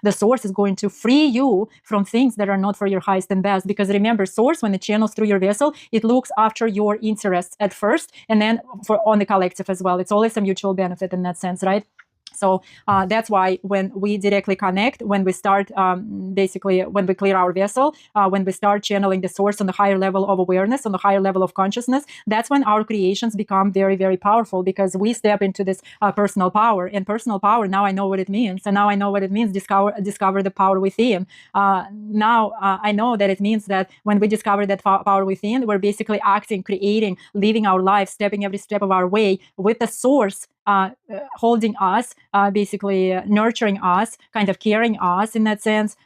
The source is going to free you from things that are not for your highest and best. Because remember, source, when it channels through your vessel, it looks after your interests at first, and then on the collective as well. It's always a mutual benefit in that sense, right? So that's why when we directly connect, when we start, basically, when we clear our vessel, when we start channeling the source on the higher level of awareness, on the higher level of consciousness, that's when our creations become very, very powerful, because we step into this personal power. And personal power, now I know what it means. And now I know what it means, discover the power within. Now I know that it means that when we discover that power within, we're basically acting, creating, living our life, stepping every step of our way with the source holding us, basically nurturing us, kind of caring us in that sense,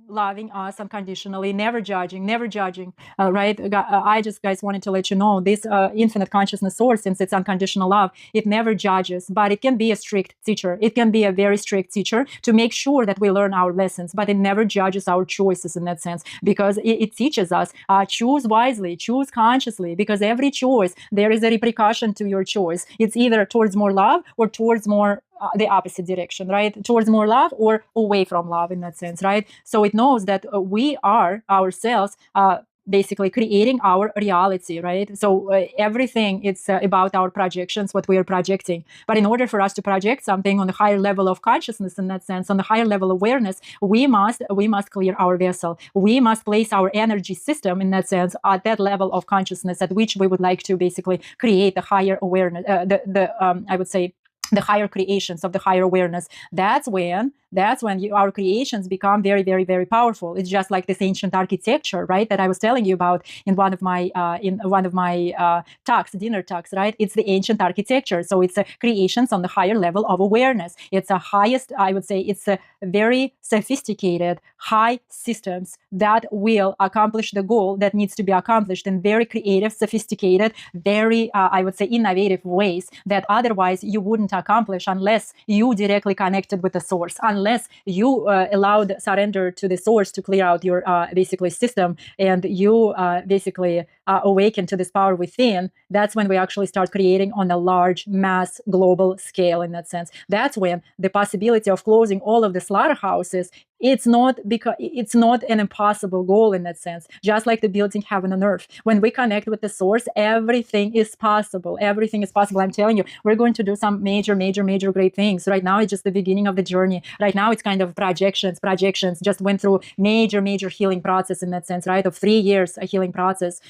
loving us unconditionally, never judging, right? I just, guys, wanted to let you know this infinite consciousness source, since it's unconditional love, it never judges, but it can be a strict teacher. It can be a very strict teacher to make sure that we learn our lessons, but it never judges our choices in that sense, because it teaches us, choose wisely, choose consciously, because every choice, there is a repercussion to your choice. It's either towards more love or towards more the opposite direction, right? Towards more love or away from love in that sense, right? So it knows that we are ourselves basically creating our reality, right? So everything, it's about our projections, what we are projecting. But in order for us to project something on the higher level of consciousness in that sense, on the higher level of awareness, we must clear our vessel. We must place our energy system in that sense at that level of consciousness at which we would like to basically create the higher awareness, I would say, the higher creations of the higher awareness. That's when our creations become very, very, very powerful. It's just like this ancient architecture, right, that I was telling you about in one of my talks, dinner talks, right? It's the ancient architecture. So it's creations on the higher level of awareness. It's a highest, I would say, it's a very sophisticated, high systems that will accomplish the goal that needs to be accomplished in very creative, sophisticated, very, I would say, innovative ways that otherwise you wouldn't accomplish unless you directly connected with the source, unless you allowed surrender to the source to clear out your basically system, and you basically awaken to this power within. That's when we actually start creating on a large mass global scale in that sense. That's when the possibility of closing all of the slaughterhouses, it's not an impossible goal in that sense, just like the building heaven on earth. When we connect with the source, everything is possible. Everything is possible. I'm telling you, we're going to do some major great things. Right now, it's just the beginning of the journey. Right now, it's kind of projections, just went through major healing process in that sense, right? Of 3 years, a healing process.